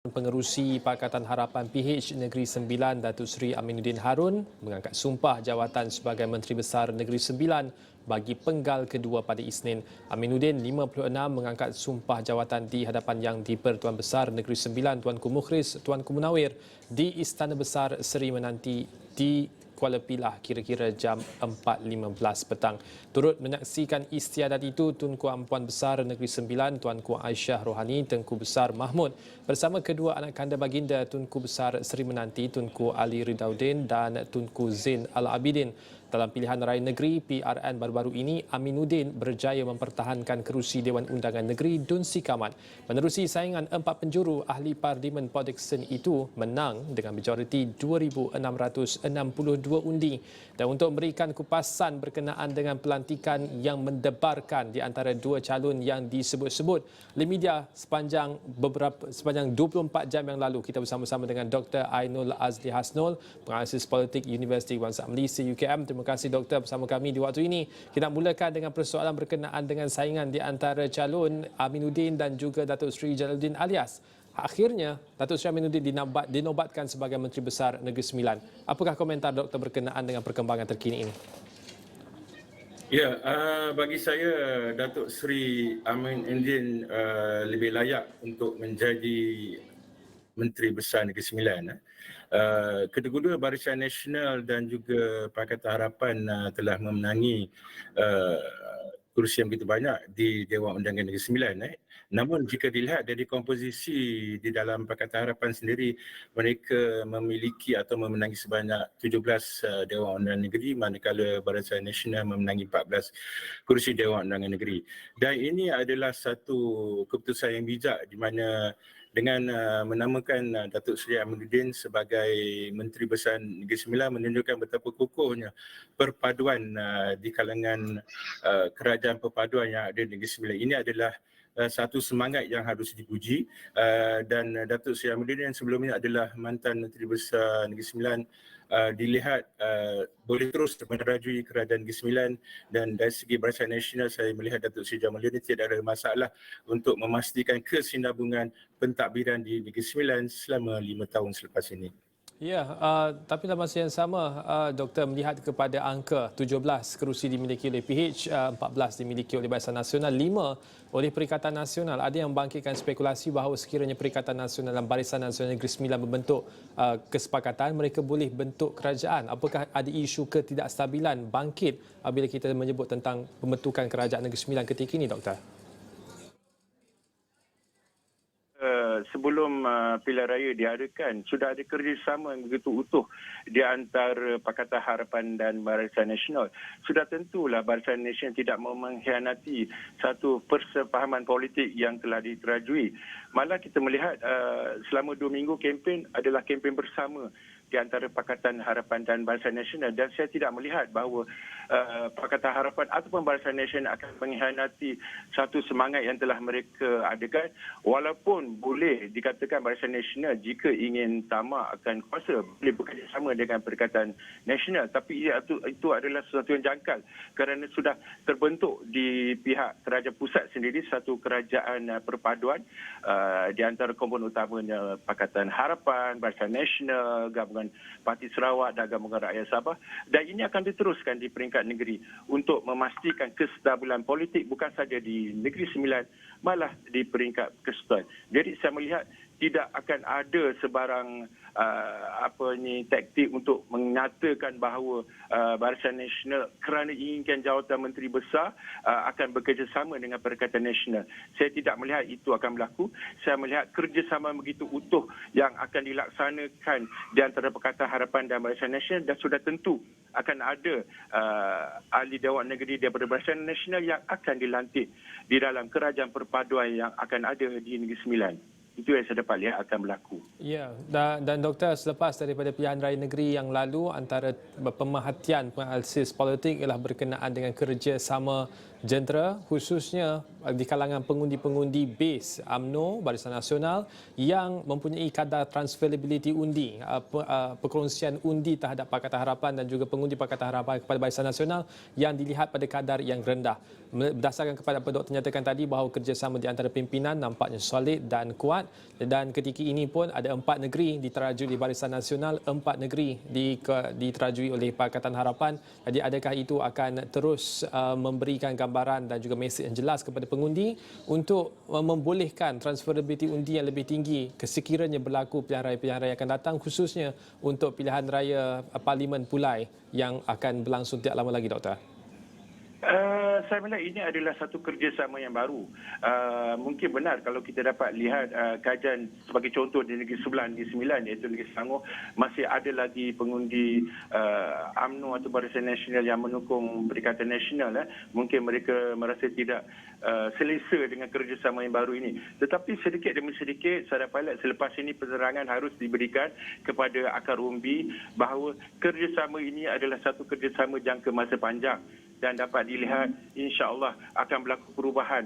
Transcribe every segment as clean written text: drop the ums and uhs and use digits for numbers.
Pengerusi Pakatan Harapan PH Negeri Sembilan Datuk Seri Aminuddin Harun mengangkat sumpah jawatan sebagai Menteri Besar Negeri Sembilan bagi penggal kedua pada Isnin. Aminuddin 56 mengangkat sumpah jawatan di hadapan Yang di-Pertuan Besar Negeri Sembilan Tuanku Mukhris Tuanku Munawir di Istana Besar Seri Menanti di Kuala Pilah kira-kira jam 4.15 petang. Turut menyaksikan istiadat itu Tunku Ampuan Besar Negeri Sembilan Tuanku Aisyah Rohani Tengku Besar Mahmud bersama kedua anak kanda baginda Tunku Besar Seri Menanti Tunku Ali Ridauddin dan Tunku Zain Al-Abidin. Dalam pilihan raya negeri PRN baru-baru ini, Aminuddin berjaya mempertahankan kerusi Dewan Undangan Negeri Dun Sikamat. Menerusi saingan 4 penjuru, ahli Parlimen Port Dickson itu menang dengan majoriti 2,662 undi. Dan untuk memberikan kupasan berkenaan dengan pelantikan yang mendebarkan di antara dua calon yang disebut-sebut, Limedia sepanjang 24 jam yang lalu, kita bersama-sama dengan Dr. Ainul Azli Hasnul, penganalisis politik Universiti Bangsa Malaysia UKM. Terima kasih doktor bersama kami di waktu ini. Kita mulakan dengan persoalan berkenaan dengan saingan di antara calon Aminuddin dan juga Datuk Seri Jalaluddin alias. Akhirnya, Datuk Seri Aminuddin dinobatkan sebagai Menteri Besar Negeri Sembilan. Apakah komentar doktor berkenaan dengan perkembangan terkini ini? Ya, bagi saya Datuk Seri Aminuddin lebih layak untuk menjadi Menteri Besar Negeri Sembilan. Kedua-dua Barisan Nasional dan juga Pakatan Harapan telah memenangi kerusi yang begitu banyak di Dewan Undangan Negeri Sembilan. Namun jika dilihat dari komposisi di dalam Pakatan Harapan sendiri, mereka memiliki atau memenangi sebanyak 17 Dewan Undangan Negeri, manakala Barisan Nasional memenangi 14 kerusi Dewan Undangan Negeri. Dan ini adalah satu keputusan yang bijak di mana dengan menamakan Datuk Seri Aminuddin sebagai Menteri Besar Negeri Sembilan menunjukkan betapa kukuhnya perpaduan di kalangan kerajaan perpaduan yang ada di Negeri Sembilan. Ini adalah satu semangat yang harus dipuji, dan Datuk Seri Aminuddin yang sebelumnya adalah mantan Menteri Besar Negeri Sembilan dilihat boleh terus menerajui kerajaan Negeri Sembilan, dan dari segi Barisan Nasional saya melihat Datuk Seri Jamaluddin tidak ada masalah untuk memastikan kesinambungan pentadbiran di Negeri Sembilan selama 5 tahun selepas ini. Ya, tapi dalam masa yang sama, Doktor melihat kepada angka 17 kerusi dimiliki oleh PH, 14 dimiliki oleh Barisan Nasional, 5 oleh Perikatan Nasional. Ada yang membangkitkan spekulasi bahawa sekiranya Perikatan Nasional dan Barisan Nasional Negeri Sembilan membentuk kesepakatan, mereka boleh bentuk kerajaan. Apakah ada isu ketidakstabilan bangkit bila kita menyebut tentang pembentukan kerajaan Negeri Sembilan ketika ini, Doktor? Sebelum pilihan raya diadakan, sudah ada kerjasama yang begitu utuh di antara Pakatan Harapan dan Barisan Nasional. Sudah tentulah Barisan Nasional tidak mau mengkhianati satu persefahaman politik yang telah diterajui. Malah kita melihat selama 2 minggu kempen adalah kempen bersama di antara Pakatan Harapan dan Barisan Nasional, dan saya tidak melihat bahawa Pakatan Harapan ataupun Barisan Nasional akan mengkhianati satu semangat yang telah mereka adakan, walaupun boleh dikatakan Barisan Nasional jika ingin tamak akan kuasa boleh bekerjasama dengan Perikatan Nasional, tapi itu adalah sesuatu yang jangkal kerana sudah terbentuk di pihak kerajaan pusat sendiri satu kerajaan perpaduan di antara komponen utamanya Pakatan Harapan, Barisan Nasional, Gabungan Parti Sarawak dan Gabungan Rakyat Sabah, dan ini akan diteruskan di peringkat negeri untuk memastikan kestabilan politik bukan saja di Negeri Sembilan, malah di peringkat keseluruhan. Jadi saya melihat tidak akan ada sebarang taktik untuk menyatakan bahawa Barisan Nasional kerana inginkan jawatan Menteri Besar akan bekerjasama dengan Perikatan Nasional. Saya tidak melihat itu akan berlaku. Saya melihat kerjasama begitu utuh yang akan dilaksanakan di antara Pakatan Harapan dan Barisan Nasional, dan sudah tentu akan ada ahli Dewan Negeri daripada Barisan Nasional yang akan dilantik di dalam kerajaan perpaduan yang akan ada di Negeri Sembilan. Itu yang saya dapat lihat akan berlaku. Ya, dan doktor, selepas daripada pilihan raya negeri yang lalu, antara pemerhatian penganalisis politik ialah berkenaan dengan kerjasama Jentera khususnya di kalangan pengundi-pengundi base UMNO Barisan Nasional yang mempunyai kadar transferability undi, perkongsian undi terhadap Pakatan Harapan dan juga pengundi Pakatan Harapan kepada Barisan Nasional yang dilihat pada kadar yang rendah. Berdasarkan kepada apa Dr. nyatakan tadi bahawa kerjasama di antara pimpinan nampaknya solid dan kuat, dan ketika ini pun ada 4 negeri diterajui oleh Barisan Nasional, 4 negeri diterajui oleh Pakatan Harapan. Jadi adakah itu akan terus memberikan gambaran dan juga mesej yang jelas kepada pengundi untuk membolehkan transferability undi yang lebih tinggi sekiranya berlaku pilihan raya akan datang, khususnya untuk pilihan raya Parlimen Pulai yang akan berlangsung tidak lama lagi, Doktor? Saya melihat ini adalah satu kerjasama yang baru. Mungkin benar kalau kita dapat lihat kajian sebagai contoh di negeri sebelah, Negeri Sembilan iaitu Negeri Selangor, masih ada lagi pengundi UMNO atau Barisan Nasional yang menukung Perikatan Nasional. Mungkin mereka merasa tidak selesa dengan kerjasama yang baru ini. Tetapi sedikit demi sedikit saya dapat lihat selepas ini penerangan harus diberikan kepada akar umbi bahawa kerjasama ini adalah satu kerjasama jangka masa panjang dan dapat dilihat insya-Allah akan berlaku perubahan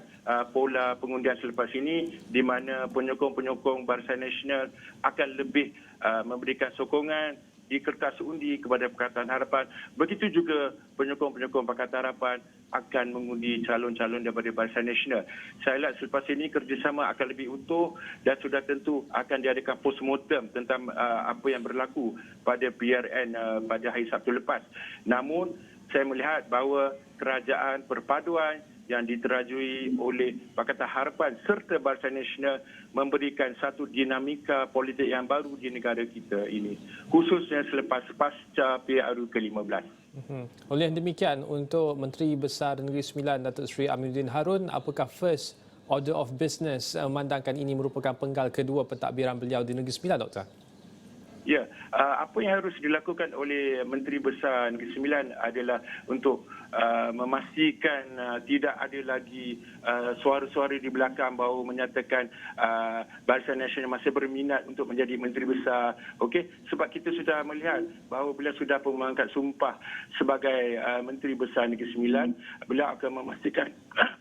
pola pengundian selepas ini di mana penyokong-penyokong Barisan Nasional akan lebih memberikan sokongan di kertas undi kepada Pakatan Harapan. Begitu juga penyokong-penyokong Pakatan Harapan akan mengundi calon-calon daripada Barisan Nasional. Saya lihat selepas ini kerjasama akan lebih utuh dan sudah tentu akan diadakan postmortem tentang apa yang berlaku pada PRN pada hari Sabtu lepas. Namun saya melihat bahawa kerajaan perpaduan yang diterajui oleh Pakatan Harapan serta Barisan Nasional memberikan satu dinamika politik yang baru di negara kita ini, khususnya selepas pasca PRU ke-15. Oleh demikian, untuk Menteri Besar Negeri Sembilan Datuk Seri Aminuddin Harun, apakah first order of business memandangkan ini merupakan penggal kedua pentadbiran beliau di Negeri Sembilan, Doktor? Ya, apa yang harus dilakukan oleh Menteri Besar Negeri Sembilan adalah untuk memastikan tidak ada lagi suara-suara di belakang bahawa menyatakan Barisan Nasional masih berminat untuk menjadi Menteri Besar. Okey, sebab kita sudah melihat bahawa beliau sudah pun mengangkat sumpah sebagai Menteri Besar Negeri Sembilan. Beliau akan memastikan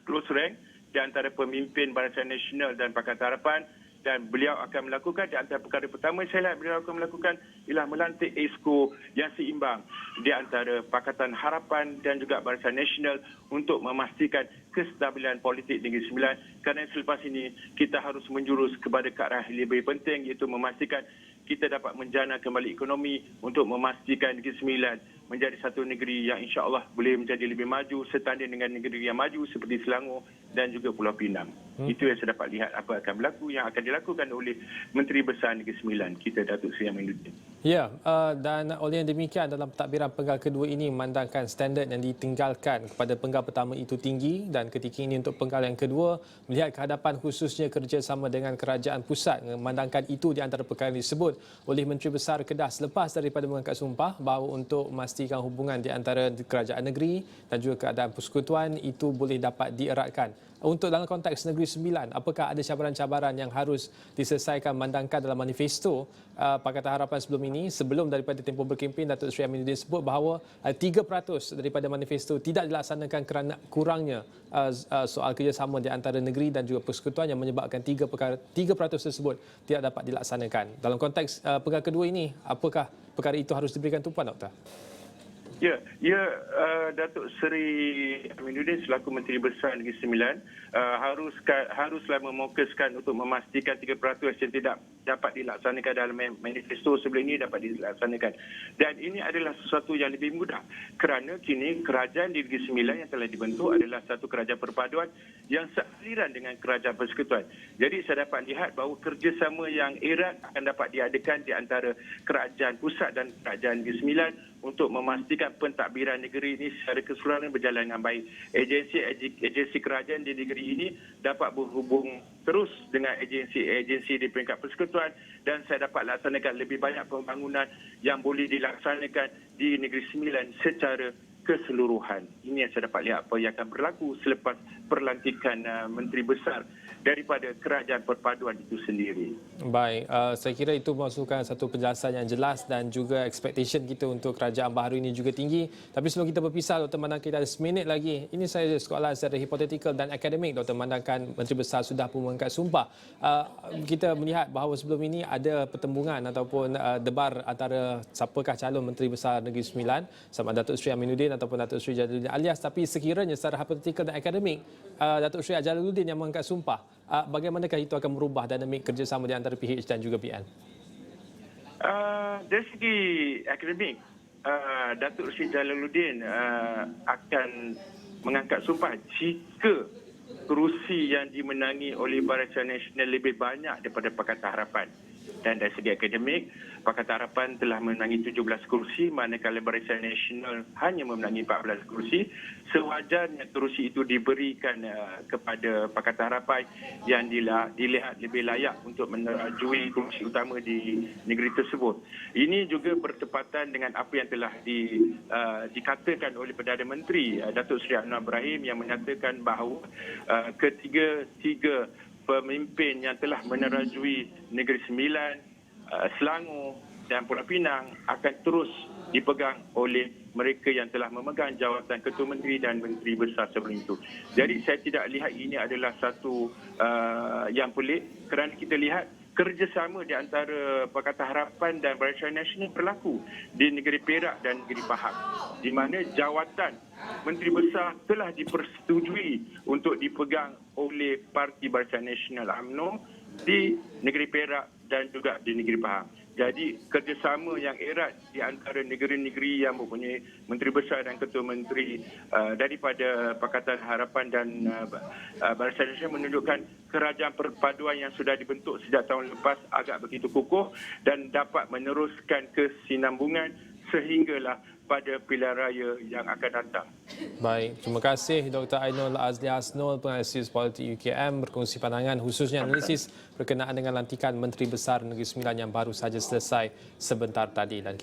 close rank di antara pemimpin Barisan Nasional dan Pakatan Harapan. Dan beliau akan melakukan di antara perkara pertama saya lihat beliau akan melakukan ialah melantik exco yang seimbang di antara Pakatan Harapan dan juga Barisan Nasional untuk memastikan kestabilan politik Negeri Sembilan. Kerana selepas ini kita harus menjurus kepada ke arah lebih penting iaitu memastikan kita dapat menjana kembali ekonomi untuk memastikan Negeri Sembilan menjadi satu negeri yang insya-Allah boleh menjadi lebih maju setanding dengan negeri yang maju seperti Selangor dan juga Pulau Pinang. Itu yang saya dapat lihat apa akan berlaku yang akan dilakukan oleh Menteri Besar Negeri Sembilan kita, Datuk Seri Aminuddin. Ya, dan oleh yang demikian dalam pentadbiran penggal kedua ini memandangkan standard yang ditinggalkan kepada penggal pertama itu tinggi, dan ketika ini untuk penggal yang kedua melihat kehadapan khususnya kerjasama dengan kerajaan pusat, memandangkan itu di antara perkara yang disebut oleh Menteri Besar Kedah selepas daripada mengangkat sumpah bahawa untuk memastikan hubungan di antara kerajaan negeri dan juga keadaan persekutuan itu boleh dapat dieratkan. Untuk dalam konteks Negeri Sembilan, apakah ada cabaran-cabaran yang harus diselesaikan memandangkan dalam manifesto Pakatan Harapan sebelum ini, sebelum daripada tempoh berkempen Datuk Seri Aminuddin sebut bahawa 3% daripada manifesto tidak dilaksanakan kerana kurangnya soal kerjasama di antara negeri dan juga persekutuan yang menyebabkan 3% tersebut tidak dapat dilaksanakan. Dalam konteks penggal kedua ini, apakah perkara itu harus diberikan tumpuan, Doktor? Datuk Seri Aminuddin selaku Menteri Besar Negeri Sembilan haruslah memokuskan untuk memastikan 3% yang tidak dapat dilaksanakan dalam manifesto sebelum ini dapat dilaksanakan. Dan ini adalah sesuatu yang lebih mudah kerana kini kerajaan di Negeri Sembilan yang telah dibentuk adalah satu kerajaan perpaduan yang sealiran dengan kerajaan persekutuan. Jadi saya dapat lihat bahawa kerjasama yang erat akan dapat diadakan di antara kerajaan pusat dan kerajaan Negeri Sembilan untuk memastikan pentadbiran negeri ini secara keseluruhan berjalan dengan baik. Agensi kerajaan di negeri ini dapat berhubung terus dengan agensi di peringkat persekutuan dan saya dapat laksanakan lebih banyak pembangunan yang boleh dilaksanakan di Negeri Sembilan secara keseluruhan. Ini yang saya dapat lihat apa yang akan berlaku selepas perlantikan Menteri Besar daripada kerajaan perpaduan itu sendiri. Baik, saya kira itu memasukkan satu penjelasan yang jelas dan juga expectation kita untuk kerajaan baharu ini juga tinggi. Tapi sebelum kita berpisah, Dr. Mandang, kita ada seminit lagi. Ini saya soalan secara hipotetikal dan akademik. Dr. Mandang kan Menteri Besar sudah pun mengangkat sumpah. Kita melihat bahawa sebelum ini ada pertembungan ataupun debar antara siapakah calon Menteri Besar Negeri Sembilan, sama Datuk Seri Aminuddin ataupun Datuk Seri Jalaluddin Alias. Tapi sekiranya secara hipotetikal dan akademik, Datuk Seri Jalaluddin yang mengangkat sumpah, bagaimanakah itu akan merubah dinamik kerjasama di antara PH dan juga PN? Dari segi akademik, Datuk Seri Jalaluddin akan mengangkat sumpah jika kerusi yang dimenangi oleh Barisan Nasional lebih banyak daripada Pakatan Harapan. Dan dari segi akademik, Pakatan Harapan telah memenangi 17 kursi, manakala Barisan Nasional hanya memenangi 14 kursi. Sewajarnya kerusi itu diberikan kepada Pakatan Harapan yang dilihat lebih layak untuk menerajui kerusi utama di negeri tersebut. Ini juga bertepatan dengan apa yang telah dikatakan oleh Perdana Menteri Datuk Seri Anwar Ibrahim yang menyatakan bahawa tiga pemimpin yang telah menerajui Negeri Sembilan, Selangor dan Pulau Pinang akan terus dipegang oleh mereka yang telah memegang jawatan Ketua Menteri dan Menteri Besar sebelum itu. Jadi saya tidak lihat ini adalah satu yang pelik kerana kita lihat kerjasama di antara Pakatan Harapan dan Barisan Nasional berlaku di negeri Perak dan negeri Pahang, di mana jawatan Menteri Besar telah dipersetujui untuk dipegang oleh Parti Barisan Nasional UMNO di negeri Perak dan juga di negeri Pahang. Jadi kerjasama yang erat di antara negeri-negeri yang mempunyai Menteri Besar dan Ketua Menteri daripada Pakatan Harapan dan Barisan Nasional menunjukkan kerajaan perpaduan yang sudah dibentuk sejak tahun lepas agak begitu kukuh dan dapat meneruskan kesinambungan sehinggalah pada pilihan raya yang akan datang. Baik, terima kasih Dr. Ainul Azli Hasnul, penganalisis politik UKM berkongsi pandangan khususnya analisis berkenaan dengan lantikan Menteri Besar Negeri Sembilan yang baru saja selesai sebentar tadi. Dan